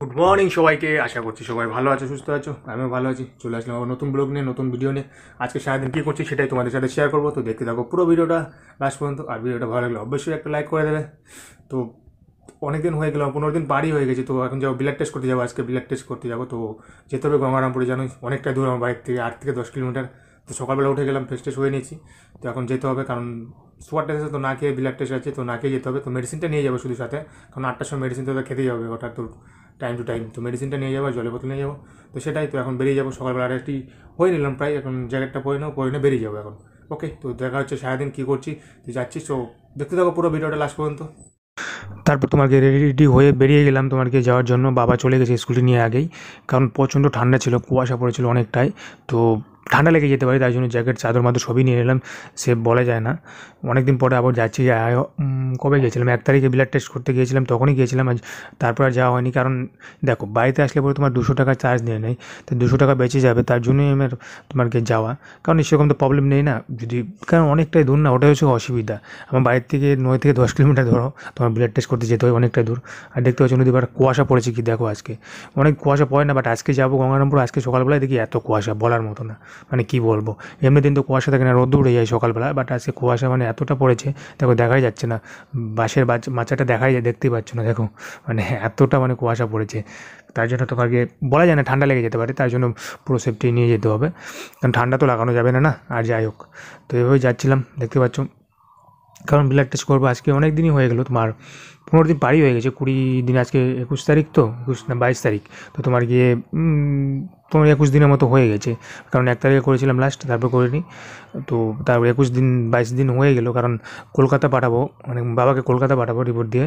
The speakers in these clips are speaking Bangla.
গুড মর্নিং সবাইকে। আশা করছি সবাই ভালো আছো, সুস্থ আছো। আমিও ভালো আছি। চলে আসলাম আবার নতুন ব্লগ নিয়ে, নতুন ভিডিও নিয়ে। আজকে সারাদিন কী করছি সেটাই তোমাদের সাথে শেয়ার করবো। তো দেখতে থাকো পুরো ভিডিওটা লাস্ট পর্যন্ত। আর ভিডিওটা ভালো লাগলে অবশ্যই একটা লাইক করে দেবে। তো অনেকদিন হয়ে গেল, 15 দিন বাড়ি হয়ে গেছে। তো এখন যাবো ব্লাড টেস্ট করতে যাবো, আজকে ব্লাড টেস্ট করতে যাবো। তো যেতে হবে গঙ্গারামপুরে, জানোই অনেকটা দূর আমার বাড়ির থেকে, 8 থেকে 10 কিলোমিটার। তো সকালবেলা উঠে গেলাম, ফ্রেশ ট্রেশ হয়ে নিয়েছি। তো এখন যেতে হবে, কারণ সুগার টেস্ট আছে, তো না খেয়ে ব্লাড টেস্ট আছে, তো না খেয়ে যেতে হবে। তো মেডিসিনটা নিয়ে যাবো শুধু সাথে, কারণ 8টার সময় মেডিসিন তো খেতেই হবে, ওটা তো টাইম টু টাইম। তো মেডিসিনটা নিয়ে যাবো আর জলের বোতল নিয়ে যাবো। তো সেটাই তো, এখন বেরিয়ে যাবো সকালবেলা। রেডি হয়ে নিলাম প্রায়, এখন জ্যাকেটটা পরে নেবো, পরে নিয়ে বেরিয়ে যাবো এখন। ওকে, তো দেখা হচ্ছে সারাদিন কী করছি, তুই যাচ্ছিস। তো দেখতে থাকো পুরো ভিডিওটা লাস্ট পর্যন্ত। তারপর তোমাকে রেডি হয়ে বেরিয়ে গেলাম তোমাকে যাওয়ার জন্য। বাবা চলে গেছে স্কুটি নিয়ে আগেই, কারণ প্রচণ্ড ঠান্ডা ছিল, কুয়াশা পড়েছিল অনেকটাই। তো ঠান্ডা লেগে যেতে পারে, তাই জন্য জ্যাকেট চাদর মাদর সবই নিয়ে নিলাম। সে বলা যায় না, অনেকদিন পরে আবার যাচ্ছি। কবে গিয়েছিলাম, 1 তারিখে ব্লাড টেস্ট করতে গিয়েছিলাম, তখনই গিয়েছিলাম। আজ তারপর আর যাওয়া হয়নি, কারণ দেখো বাড়িতে আসলে পরে তোমার 200 টাকা চার্জ নিয়ে নেয়। তো 200 টাকা বেঁচে যাবে, তার জন্যই আমার তোমাকে যাওয়া। কারণ সেরকম তো প্রবলেম নেই না, যদি কারণ অনেকটাই দূর না, ওটাই হচ্ছে অসুবিধা। আমার বাড়ির থেকে 9 থেকে 10 কিলোমিটার ধরো, তোমার ব্লাড টেস্ট করতে যেতে হয় অনেকটাই দূর। আর দেখতে পাচ্ছ নদী পাড়ে কুয়াশা পড়েছে কি দেখো, আজকে অনেক কুয়াশা পড়ে না, বাট আজকে যাবো গঙ্গারামপুর। আজকে সকালবেলায় দেখি এত কুয়াশা, বলার মতো না। মানে কি বলবো, এমনি দিন তো কুয়াশা থাকে না, রোদ উড়ে যায় সকালবেলা, বাট আজকে কুয়াশা মানে এতটা পড়েছে, দেখো দেখাই যাচ্ছে না। বাঁশের মাচাটা দেখাই যায়, দেখতেই পাচ্ছ না, দেখো মানে এতটা মানে কুয়াশা পড়েছে। তার জন্য তোমাকে বলা যায় না, ঠান্ডা লেগে যেতে পারে, তার জন্য পুরো সেফটি নিয়ে যেতে হবে, কারণ ঠান্ডা তো লাগানো যাবে না না। আর যাই হোক, তো এভাবেই যাচ্ছিলাম, দেখতে পাচ্ছ। কারণ ব্লাড টেস্ট করবো আজকে, অনেক দিনই হয়ে গেলো তোমার, 15 দিন পারই হয়ে গেছে। 20 দিন, আজকে 21 তারিখ, তো 21 না 22 তারিখ। তো তোমার গিয়ে তোমার 21 দিনের মতো হয়ে গেছে, কারণ 1 তারিখে করেছিলাম লাস্ট, তারপর করিনি। তো তারপর 21 দিন 22 দিন হয়ে গেলো, কারণ কলকাতা পাঠাবো, মানে বাবাকে কলকাতা পাঠাবো রিপোর্ট দিয়ে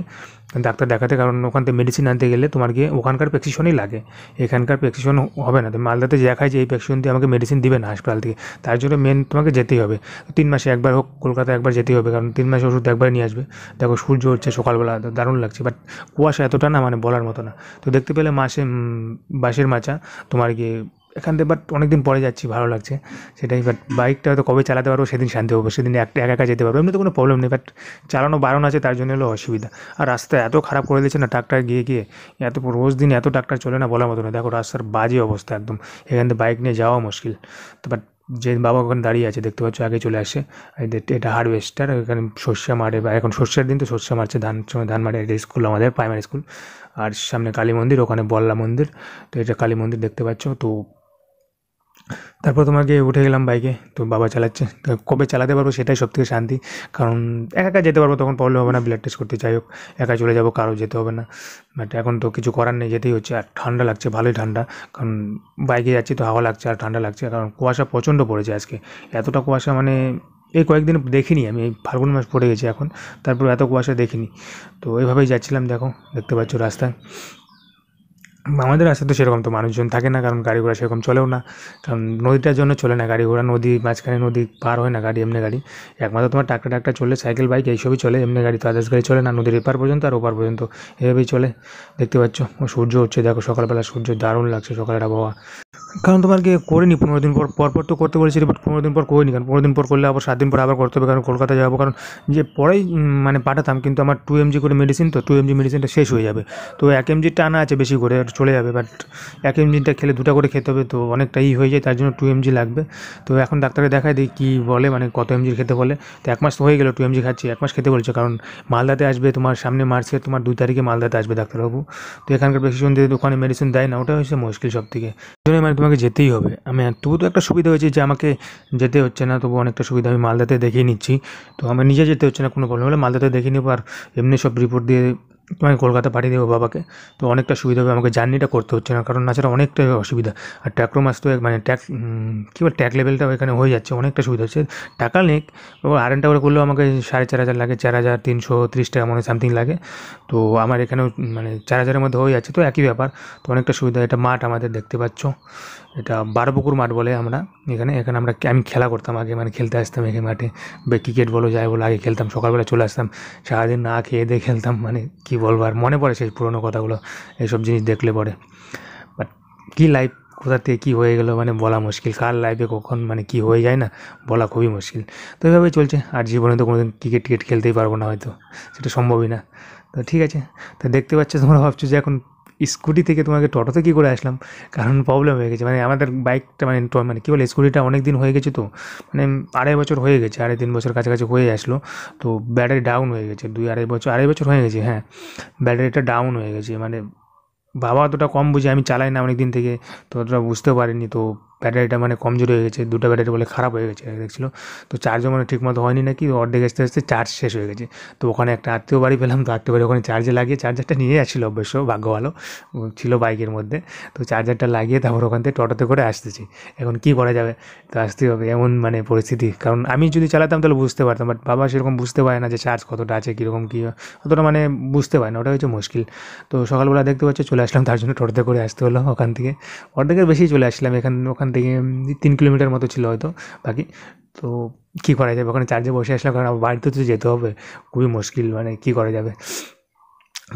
ডাক্তার দেখাতে, কারণ ওখান থেকে মেডিসিন আনতে গেলে তোমার গিয়ে ওখানকার প্রেসক্রিপশনই লাগে, এখানকার প্রেসক্রিপশন হবে না। তো মালদাতে দেখায় যে এই প্রেসক্রিপশন দিয়ে আমাকে মেডিসিন দিবে না হাসপাতাল থেকে, তার জন্য মেন তোমাকে যেতেই হবে। 3 মাসে একবার হোক কলকাতা একবার যেতেই হবে, কারণ 3 মাসে ওষুধ একবার নিয়ে আসবে। দেখো সূর্য হচ্ছে সকালবেলা, দারুণ লাগছে, বাট কুয়াশা এতটা না, মানে বলার মতো না। তো দেখতে পেলে বাঁশের মাচা তোমার গিয়ে এখান থেকে, বাট অনেকদিন পরে যাচ্ছি, ভালো লাগছে সেটাই। বাট বাইকটা হয়তো কবে চালাতে পারবো সেদিন শান্তি পাবো, সেদিন একা একা যেতে পারবো, এমনি তো কোনো প্রবলেম নেই, বাট চালানো বারণ আছে, তার জন্য হলো অসুবিধা। আর রাস্তা এত খারাপ করে দিচ্ছে না ট্রাক্টর গিয়ে গিয়ে, এত রোজ দিন এত ট্রাক্টর চলে না, বলার মতো না। দেখো রাস্তার বাজে অবস্থা একদম, এখান থেকে বাইক নিয়ে যাওয়া মুশকিল। তো বাট যে বাবা ওখানে দাঁড়িয়ে আছে দেখতে পাচ্ছ, আগে চলে আসে। এটা হারভেস্টার, এখানে শস্য মারে, বা এখন শস্যের দিন তো শস্য মারছে, ধান সময় ধান মারে। এটা স্কুল, আমাদের প্রাইমারি স্কুল। আর সামনে কালী মন্দির, ওখানে বল্লা মন্দির। তো এটা কালী মন্দির দেখতে পাচ্ছ। তো তারপর তোমাকে উঠে গেলাম বাইকে, তো বাবা চালাচ্ছে। তো কবে চালাতে পারবো সেটাই সব থেকে শান্তি, কারণ একা একা যেতে পারবো, তখন প্রবলেম হবে না ব্লাড টেস্ট করতে। যাই হোক, একা চলে যাবো, কারো যেতে হবে না। বাট এখন তো কিছু করার নেই, যেতেই হচ্ছে। আর ঠান্ডা লাগছে, ভালোই ঠান্ডা, কারণ বাইকে যাচ্ছি তো হাওয়া লাগছে আর ঠান্ডা লাগছে, কারণ কুয়াশা প্রচণ্ড পড়েছে আজকে। এতটা কুয়াশা মানে এই কয়েকদিন দেখিনি আমি, এই ফাল্গুন মাস পড়ে গেছে এখন, তারপর এত কুয়াশা দেখিনি। তো এইভাবেই যাচ্ছিলাম, দেখো দেখতে পাচ্ছ রাস্তায়। আমাদের রাস্তায় তো সেরকম তো মানুষজন থাকে না, কারণ গাড়ি ঘোড়া সেরকম চলেও না, কারণ নদীটার জন্য চলে না গাড়ি ঘোড়া। নদী মাঝখানে, নদী পার হয় না গাড়ি, এমনি গাড়ি একমাত্র তোমার ট্রাক্টর চলে, সাইকেল বাইক এইসবই চলে, এমনি গাড়ি তো আদার্স গাড়ি চলে না। নদীর এপার পর্যন্ত আর ওপার পর্যন্ত এভাবেই চলে। দেখতে পাচ্ছ সূর্য হচ্ছে, দেখো সকালবেলা সূর্য দারুণ লাগছে, সকালের আবহাওয়া। কারণ তোমাকে করিনি 15 দিন পর, পর তো করতে বলেছি, বাট 15 দিন পর করিনি, কারণ 15 দিন পর করলে আবার 7 দিন পর আবার করতে হবে, কারণ কলকাতা যাবো। কারণ যে পরেই মানে পাঠাতাম, কিন্তু আমার 2 mg করে মেডিসিন, তো 2 mg মেডিসিনটা শেষ হয়ে যাবে। তো 1 mgটা আনা আছে বেশি করে, চলে যাবে, বাট 1 mgটা খেলে 2টা করে খেতে হবে, তো অনেকটা হয়ে যায়, তার জন্য 2 mg লাগবে। তো এখন ডাক্তারকে দেখায় দিই কী বলে, মানে কত mg খেতে বলে। তো 1 মাস তো হয়ে গেলো 2 mg খাচ্ছি, 1 মাস খেতে বলছে, কারণ মালদাতে আসবে তোমার সামনে মার্চের তোমার 2 তারিখে মালদাতে আসবে ডাক্তারবাবু। তো এখানকার প্রেসক্রিপশন দিয়ে ওখানে মেডিসিন দেয় না, ওটা হচ্ছে মুশকিল সব থেকে। জন্যই মানে তোমাকে যেতেই হবে। আমি তবু তো একটা সুবিধা হয়েছে যে আমাকে যেতে হচ্ছে না, তবু অনেকটা সুবিধা, আমি মালদাতে দেখিয়ে নিচ্ছি। তো আমার নিজে যেতে হচ্ছে না, কোনো প্রবলেম হলে মালদাতে দেখিয়ে নেবো, আর এমনি সব রিপোর্ট দিয়ে তোমাকে কলকাতা পাঠিয়ে দেবো বাবাকে। তো অনেকটা সুবিধা হবে, আমাকে জার্নিটা করতে হচ্ছে না, কারণ নাছাড়া অনেকটা অসুবিধা। আর ট্যাক্রোমাস তো মানে কী বল, ট্যাক লেভেলটাও এখানে হয়ে যাচ্ছে, অনেকটা সুবিধা হচ্ছে। টাকা নেই, আরেনটা করে করলেও আমাকে 4,500 লাগে, 4,330 টাকা মনে সামথিং লাগে। তো আমার এখানেও মানে 4,000-এর মধ্যে হয়ে যাচ্ছে, তো একই ব্যাপার। তো অনেকটা সুবিধা। এটা মাঠ আমাদের, দেখতে পাচ্ছ, এটা 12 পুকুর মাঠ বলে আমরা এখানে। আমি খেলা করতাম আগে, মানে খেলতে আসতাম এখানে মাঠে, ক্রিকেট বলো যাই বলো, আগে খেলতাম, সকালবেলা চলে আসতাম, সারাদিন না খেয়ে দিয়ে খেলতাম, মানে কী বলবো। আর মনে পড়ে সেই পুরোনো কথাগুলো, এইসব জিনিস দেখলে পরে। বাট কী লাইফ, কোথা থেকে কী হয়ে গেলো মানে বলা মুশকিল, কার লাইফে কখন মানে কী হয়ে যায় না, বলা খুবই মুশকিল। তো এইভাবেই চলছে। আর জীবনে তো কোনোদিন ক্রিকেট খেলতেই পারবো না হয়তো, সেটা সম্ভবই না। তো ঠিক আছে, তো দেখতে পাচ্ছ, তোমরা ভাবছো যে এখন স্কুটি থেকে তোমাকে টোটোতে কী করে আসলাম, কারণ প্রবলেম হয়ে গেছে, মানে আমাদের বাইকটা মানে কী বলে স্কুটিটা অনেক দিন হয়ে গেছে, তো মানে 2.5 বছর হয়ে গেছে, 2.5-3 বছর কাছাকাছি হয়ে আসলো, তো ব্যাটারি ডাউন হয়ে গেছে, 2-2.5 বছর হয়ে গেছে, হ্যাঁ ব্যাটারিটা ডাউন হয়ে গেছে, মানে বাবা অতটা কম বুঝে, আমি চালাই না অনেক দিন থেকে, তো অতটা বুঝতে পারিনি, তো ব্যাটারিটা মানে কমজোরি হয়ে গেছে, দুটো ব্যাটারি বলে খারাপ হয়ে গেছে দেখছিলো, তো চার্জও মানে ঠিকমতো হয়নি নাকি, অর্ধেক আসতে আসতে চার্জ শেষ হয়ে গেছে, তো ওখানে একটা আত্মীয় বাড়ি পেলাম, তো আত্মীয় বাড়ি ওখানে চার্জে লাগিয়ে চার্জারটা নিয়ে আসছিলো, অবশ্য ভাগ্য ভালো ছিল বাইকের মধ্যে, তো চার্জারটা লাগিয়ে তারপর ওখান থেকে টোটোতে করে আসতেছি, এখন কী করা যাবে, তো আসতেই হবে, এমন মানে পরিস্থিতি, কারণ আমি যদি চালাতাম তাহলে বুঝতে পারতাম, বাট বাবা সেরকম বুঝতে পারে না যে চার্জ কতটা আছে, কীরকম কী, অতটা মানে বুঝতে পারে না, ওটা হচ্ছে মুশকিল, তো সকালবেলা দেখতে পাচ্ছ চলে আসলাম, তার জন্য টোটোতে করে আসতে হলো, ওখান থেকে অর্ধেকের বেশি চলে আসলাম, ওখান থেকে 3 কিলোমিটার মতো ছিল হয়তো বাকি, তো কী করা যাবে, ওখানে চার্জে বসে আসলাম, কারণ আমার বাড়িতে তো যেতে হবে, খুবই মুশকিল, মানে কী করা যাবে,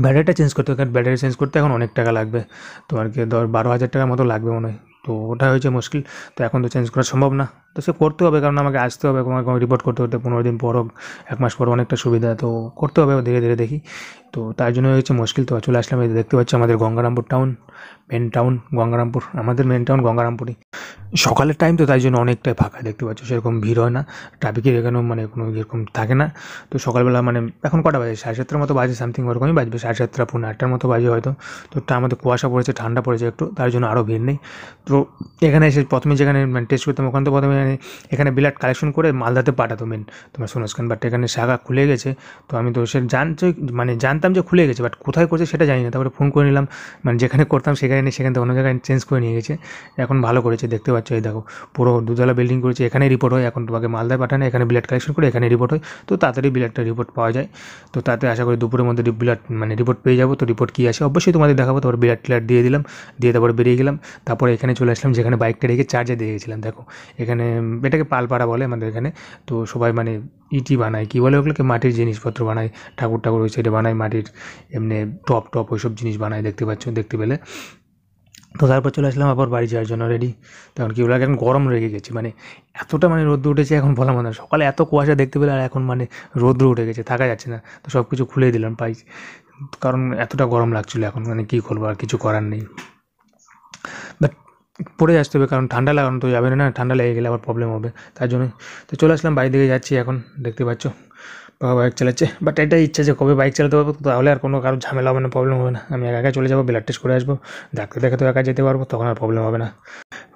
ব্যাটারিটা চেঞ্জ করতে হবে, কারণ ব্যাটারি চেঞ্জ করতে এখন অনেক টাকা লাগবে, তোমার কি 12,000 টাকার মতো লাগবে মনে হয়, তো ওটা হয়েছে মুশকিল, তো এখন তো চেঞ্জ করা সম্ভব না, তো সে করতে হবে, কারণ আমাকে আসতে হবে, আমাকে রিপোর্ট করতে হতে 15 দিন পর হোক, 1 মাস পর, অনেকটা সুবিধা, তো করতে হবে ধীরে ধীরে দেখি, তো তার জন্য হয়েছে মুশকিল, তো চলে আসলাম, এই দেখতে পাচ্ছি আমাদের Gangarampur town, main town Gangarampur, আমাদের মেন টাউন গঙ্গারামপুরই, সকালের টাইম তো তাই জন্য অনেকটাই ফাঁকা, দেখতে পাচ্ছ সেরকম ভিড় হয় না, ট্রাফিকের এখানেও মানে কোনো এরকম থাকে না, তো সকালবেলা মানে এখন কটা বাজে, 7:30 মতো বাজে, সামথিং ওরকমই বাজবে, 7:30 পৌনে 8টার মতো বাজে হয়তো, তো তার মধ্যে কুয়াশা পড়েছে, ঠান্ডা পড়েছে একটু, তার জন্য আরও ভিড় নেই, তো এখানে এসে প্রথমে যেখানে মানে টেস্ট করতাম, ওখান থেকে প্রথমে এখানে ব্লাড কালেকশন করে মালদাতে পাঠাতো মেন তোমার সোনাসখান, বাট এখানে শাখা খুলে গেছে, তো আমি তো সে জানতাম যে খুলে গেছে, বাট কোথায় করছে সেটা জানি না, তারপরে ফোন করে নিলাম, মানে যেখানে করতাম সেখানে নেই, সেখান থেকে অন্য জায়গায় চেঞ্জ করে নিয়ে গেছে, এখন ভালো করেছে, দেখতে পাচ্ছ এই দেখো পুরো দুতলা বিল্ডিং করেছে, এখানেই রিপোর্ট হয়, এখন তোমাকে মালদায় পাঠানো, এখানে ব্লাড কালেকশন করে এখানে রিপোর্ট হয়, তো তাড়াতাড়ি ব্লাডটা রিপোর্ট পাওয়া যায়, তো তাতে আশা করি দুপুরের মধ্যে ব্লাড মানে রিপোর্ট পেয়ে যাবো, তো রিপোর্ট কী আসে অবশ্যই তোমাদের দেখাবো, তারপর ব্লাড টিলার দিয়ে দিলাম, দিয়ে তারপরে বেরিয়ে গেলাম, তারপরে এখানে চলে আসলাম যেখানে বাইকটা রেখে চার্জে দিয়ে গেছিলাম, দেখো এখানে এটাকে পালপাড়া বলে আমাদের এখানে, তো সবাই মানে ইটি বানায়, কী বলে ওগুলোকে, মাটির জিনিসপত্র বানায়, ঠাকুর ওই সাইডে বানায় মাটির, এমনি টপ ওইসব জিনিস বানায়, দেখতে পাচ্ছ দেখতে পেলে, তো তারপর চলে আসলাম আবার বাড়ি যাওয়ার জন্য রেডি, তখন কী বলে এখন গরম লেগে গেছে, মানে এতটা মানে রোদ্র উঠেছে এখন বলা মনে হয়, সকালে এত কুয়াশা দেখতে পেলে, আর এখন মানে রোদ্র উঠে গেছে, থাকা যাচ্ছে না, তো সব কিছু খুলে দিলাম পাই, কারণ এতটা গরম লাগছিলো এখন, মানে কী করবো, আর কিছু করার নেই, বাট পরে আসতে হবে, কারণ ঠান্ডা লাগানো তো যাবে না, ঠান্ডা লেগে গেলে আবার প্রবলেম হবে, তার জন্য তো চলে আসলাম, বাড়ি দিকে যাচ্ছি এখন, দেখতে পাচ্ছ বাবা বাইক চালাচ্ছে, বাট এটাই ইচ্ছা যে কবে বাইক চালাতে পারবো, তাহলে আর কোনো কারো ঝামেলা হবে না, প্রবলেম হবে না, আমি একা চলে যাবো, ব্লাড টেস্ট করে আসবো, ডাক্তার দেখাতেও একা যেতে পারবো, তখন আর প্রবলেম হবে না,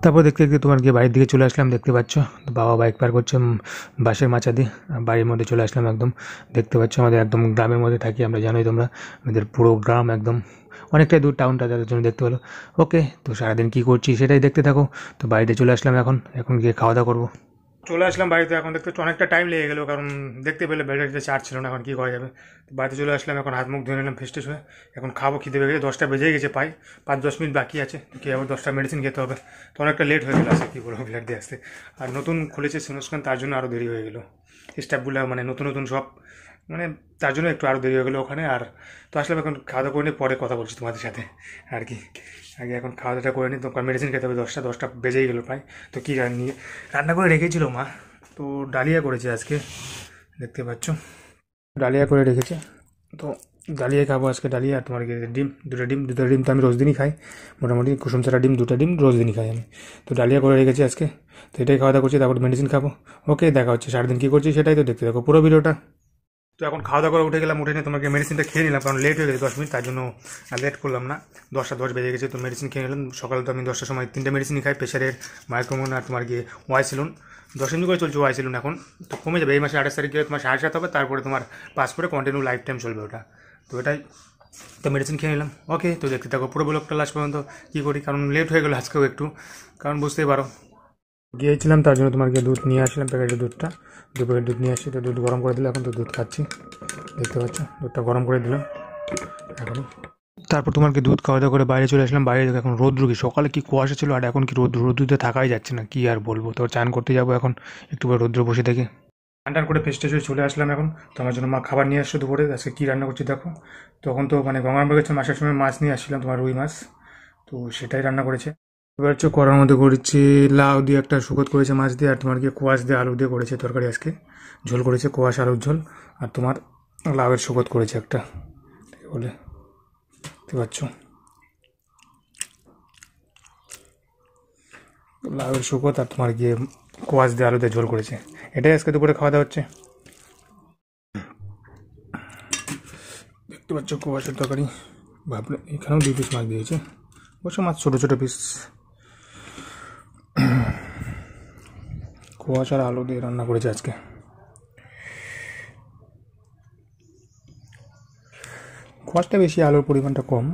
তারপর দেখতে দেখতে তোমার গিয়ে বাড়ির দিকে চলে আসলাম, দেখতে পাচ্ছ বাবা বাইক পার করছে বাসের মাচা দিয়ে, বাড়ির মধ্যে চলে আসলাম একদম, দেখতে পাচ্ছ আমাদের একদম গ্রামের মধ্যে থাকি আমরা, জানোই তোমরা, আমাদের পুরো গ্রাম একদম অনেকটাই দূর টাউনটা, যাদের জন্য দেখতে পেলো, ওকে, তো সারাদিন কী করছি সেটাই দেখতে থাকো, তো বাড়িতে চলে আসলাম এখন গিয়ে খাওয়া দাওয়া করবো, চলে আসলাম বাড়িতে, এখন দেখতে অনেকটা টাইম লেগে গেলো, কারণ দেখতে পেলে ব্যাটারিতে চার্জ ছিল না, এখন কী করা যাবে, তো বাড়িতে চলে আসলাম, এখন হাত মুখ ধুয়ে নিলাম ফ্রেশ ট্রেশ হয়ে, এখন খাবো, খিদে পেয়ে গেছে, 10টা বেজেই গেছে, পাই 5-10 মিনিট বাকি আছে, কি আবার 10টা মেডিসিন খেতে হবে, তো অনেকটা লেট হয়ে গেলো আসে, কী করবো ব্লাড দিয়ে আসতে, আর নতুন খুলেছে সোনাসখান, তার জন্য আরও দেরি হয়ে গেলো, স্টাফগুলো মানে নতুন সব, মানে তার জন্য একটু আরও দেরি হয়ে গেলো ওখানে, আর তো আসলাম এখন খাওয়া দাওয়া করে নিয়ে পরে কথা বলছি তোমাদের সাথে আর কি, আগে এখন খাওয়া দাওয়াটা করে নিই, তো মেডিসিন খেতে হবে, 10টা বেজেই গেলো প্রায়, তো কী নিয়ে রান্না করে রেখেছিল মা, তো ডালিয়া করেছে আজকে, দেখতে পাচ্ছ ডালিয়া করে রেখেছে, তো ডালিয়া খাবো আজকে, ডালিয়া আর তোমার ডিম, দুটো ডিম তো আমি রোজ দিনই খাই, মোটামুটি কুসুম ছাড়া ডিম, 2টা ডিম রোজ দিনই খাই আমি, তো ডালিয়া করে রেখেছি আজকে, তো এটাই খাওয়া দাওয়া করছি, তারপর মেডিসিন খাবো, ওকে দেখা হচ্ছে সারাদিন কী করছি সেটাই তো দেখতে থাকো পুরো ভিডিওটা, তো এখন খাওয়া দাওয়া করে উঠে গেলাম, উঠে নিয়ে তোমাকে মেডিসিনটা খেয়ে নিলাম, কারণ লেট হয়ে গেছে 10 মিনিট, তার জন্য আর লেট করলাম না, 10টা 10 বেজে গেছে, তো মেডিসিন খেয়ে নিলাম, সকালে তো আমি 10টার সময় 3টে মেডিসিনই খাই, প্রেশারের, মাইক্রোমোন আর তোমার গিয়ে ওয়াইসিলুন, 10 এমনি করে চলছে ওয়াইসিলুন, এখন তো কমে যাবে, এই মাসে 28 তারিখে তোমার 7.5 হবে, তারপরে তোমার পাস করে কন্টিনিউ লাইফ টাইম চলবে ওটা, তো এটাই, তো মেডিসিন খেয়ে নিলাম, ওকে, তো দেখতে থাকো পুরো ব্লগটা লাস্ট পর্যন্ত কী করি, কারণ লেট হয়ে গেলো আজকেও একটু, কারণ বুঝতেই পারো গিয়েছিলাম, তার জন্য তোমার গিয়ে দুধ নিয়ে আসলাম, প্যাকেটের দুধটা, 2 প্যাকেট দুধ নিয়ে আসছি, তো দুধ গরম করে দিলে এখন তো দুধ খাচ্ছি, দেখতে পাচ্ছ দুধটা গরম করে দিলাম এখন, তারপর তোমাকে দুধ খাওয়া দাওয়া করে বাইরে চলে আসলাম, বাইরে এখন রোদ্র, কি সকালে কি কুয়াশা ছিল, আর এখন কি রোদ্রুতে থাকাই যাচ্ছে না, কি আর বলবো, তো চান করতে যাবো এখন একটু পরে রোদ্র বসে থেকে, স্নান করে ফ্রেশ ট্রেশ হয়ে চলে আসলাম এখন, তো আমার জন্য মা খাবার নিয়ে আসছো দুপুরে, আজকে কী রান্না করছি দেখো, তখন তো মানে গঙ্গারামপুর গেছিলাম, আসার সময় মাছ নিয়ে আসছিলাম, তোমার রুই মাছ, তো সেটাই রান্না করেছে, এবার হচ্ছে কড়ার মধ্যে করেছি লাউ দিয়ে একটা শুকত করেছে মাছ দিয়ে, আর তোমার গিয়ে কোয়াশ দিয়ে আলু দিয়ে করেছে তরকারি, আজকে ঝোল করেছে, কোয়াশ আলুর ঝোল, আর তোমার লাউয়ের শুকত করেছে একটা, বলে দেখতে পাচ্ছ, লাউয়ের শুকো তার তোমার গিয়ে কোয়াশ দিয়ে আলু দিয়ে ঝোল করেছে, এটাই আজকে দুপুরে খাওয়া দাওয়া হচ্ছে। দেখতে পাচ্ছ কোয়াশের তরকারি, ভাবলে এখানেও 2 পিস মাছ দিয়েছে, অবশ্য মাছ ছোটো ছোটো পিস। কোয়াশ আর আলু দিয়ে রান্না করেছে আজকে। কোয়াশটা বেশি, আলুর পরিমাণটা কম।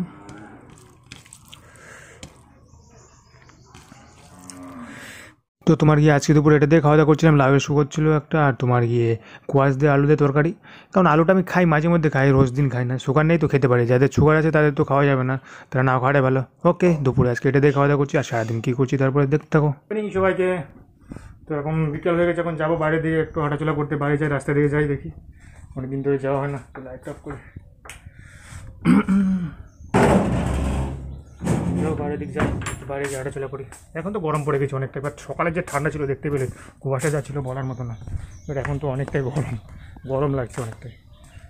তো তোমার গিয়ে আজকে দুপুরে এটা দিয়ে খাওয়া দাওয়া করছিলাম, লাউয়ের শুকো ছিল একটা, আর তোমার গিয়ে কোয়াশ দিয়ে আলু দিয়ে তরকারি। কারণ আলুটা আমি খাই মাঝে মধ্যে, খাই রোজ দিন খাই না, সুগার নেই তো খেতে পারি, যাদের সুগার আছে তাদের তো খাওয়া যাবে না, তারা না খাওয়াটাই ভালো। ওকে, দুপুরে আজকে এটা দিয়ে খাওয়া দাওয়া করছি, আর সারাদিন কী করছি তারপরে দেখতে থাকো। সবাইকে, তো এখন বিকেল হয়ে গেছে, এখন যাবো বাইরের দিকে একটু হাঁটাচলা করতে, বাইরে যাই, রাস্তা দিকে যাই, দেখি অনেকদিন ধরে যাওয়া হয় না, তো লাইট অফ করে বাইরের দিকে যাই, বাইরে গিয়ে হাঁটাচলা করি। এখন তো গরম পড়ে গেছে অনেকটা, এবার সকালে যে ঠান্ডা ছিল দেখতে পেলে, কুয়াশা যা ছিল বলার মতো না, এবার এখন তো অনেকটাই গরম, গরম লাগছে অনেকটাই।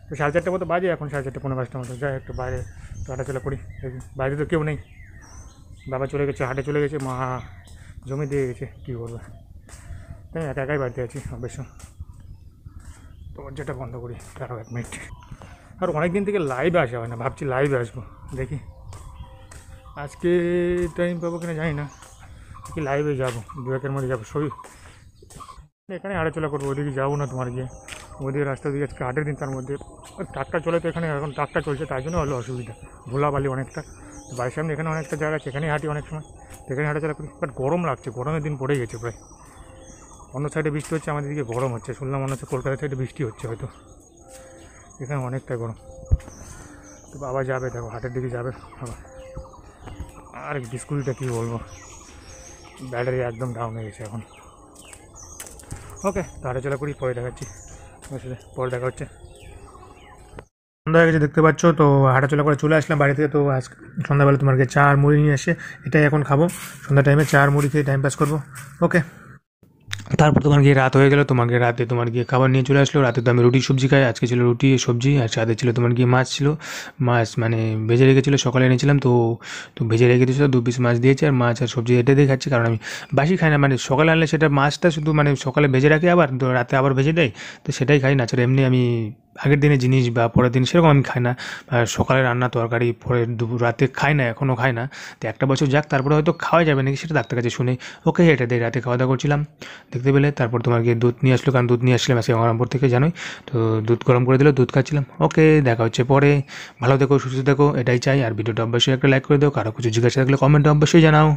তো 4:30 মতো বাজে, এখন 4:30 পৌনে 5টা মতো, যাই একটু বাইরে তো হাঁটাচলা করি। বাইরে তো কেউ নেই, বাবা চলে গেছে, হাটে চলে গেছে, মা জমি দিয়ে গেছে, কী করবে, তাই একা একাই বাড়িতে আছি অবশ্য। তো যেটা বন্ধ করি, তারও 1 মিনিট। আর অনেক দিন থেকে লাইভে আসা হয় না, ভাবছি লাইভে আসবো, দেখি আজকে টাইম পাবো কিনা জানি না, কি লাইভে যাবো, 2-1-এর মধ্যে যাবো। সবই এখানে হাঁটাচলা করবো, ওইদিকে যাবো না তোমার গিয়ে, ওইদিকে রাস্তা দিয়ে আজকে হাটের দিন, তার মধ্যে ট্রাক্টর চলে, তো এখানে এখন ট্রাক্টর চলছে, তাই জন্য হলো অসুবিধা, ধুলাবালি অনেকটা। তো বাড়ির সামনে এখানে অনেকটা জায়গা আছে, এখানেই হাঁটি অনেক সময়, এখানে হাঁটাচলা করি। বাট গরম লাগছে, গরমের দিন পড়ে গেছে প্রায়। অন্য সাইডে বৃষ্টি হচ্ছে, আমাদের দিকে গরম হচ্ছে, শুনলাম মনে হচ্ছে কলকাতা সাইডে বৃষ্টি হচ্ছে হয়তো, এখানে অনেকটাই গরম। তো বাবা যাবে, দেখো হাটের দিকে যাবে আবার। আর স্কুলটা কী বলবো, ব্যাটারি একদম ডাউন হয়ে গেছে এখন। ওকে, তো হাঁটাচলা করি, পরে দেখাচ্ছি, পরে দেখা হচ্ছে। সন্ধ্যা হয়ে গেছে দেখতে পাচ্ছ, তো হাঁটাচলা করে চলে আসলাম বাড়ি থেকে। তো আজ সন্ধ্যাবেলা তোমাকে চা আর মুড়ি নিয়ে আসে, এটাই এখন খাবো সন্ধ্যা টাইমে, চা আর মুড়ি খেয়ে টাইম পাস করবো। ওকে, তারপর তোমার গিয়ে রাত হয়ে গেলো, তোমাকে রাতে তোমার গিয়ে খাবার নিয়ে চলে আসলো। রাতে তো আমি রুটি সবজি খাই, আজকে ছিল রুটি সবজি, আর সাথে ছিল তোমার গিয়ে মাছ ছিল, মাছ মানে ভেজে রেখেছিলো, সকালে এনেছিলাম, তো ভেজে রেখে দিয়েছিলো, 2 পিস মাছ দিয়েছে, আর মাছ আর সবজি এটা দিয়ে খাচ্ছি, কারণ আমি বাসি খাই না, মানে সকালে আনলে সেটা মাছটা শুধু মানে সকালে ভেজে রাখি, আবার রাতে আবার ভেজে দেয়, তো সেটাই খাই না, ছাড়া এমনি আমি আগের দিনের জিনিস বা পরের দিন সেরকম আমি খাই না। আর সকালে রান্না তরকারি পরে দুপুর রাতে খাই না, এখনও খাই না। তো একটা বছর যাক, তারপরে হয়তো খাওয়া যাবে নাকি সেটা ডাক্তার কাছে শুনে। ওকে, এটা দিয়ে রাতে খাওয়া দাওয়া করছিলাম দেখতে পেলে। তারপর তোমার গিয়ে দুধ নিয়ে আসলো, কারণ দুধ নিয়ে আসলাম আজকে গঙ্গারামপুর থেকে, জানোই তো, দুধ গরম করে দিল, দুধ খাচ্ছিলাম। ওকে, দেখা হচ্ছে পরে, ভালো থেকো, সুস্থ থেকো, এটাই চাই। আর ভিডিওটা অবশ্যই একটা লাইক করে দাও, কারো কিছু জিজ্ঞাসা থাকলে কমেন্টে অবশ্যই জানাও।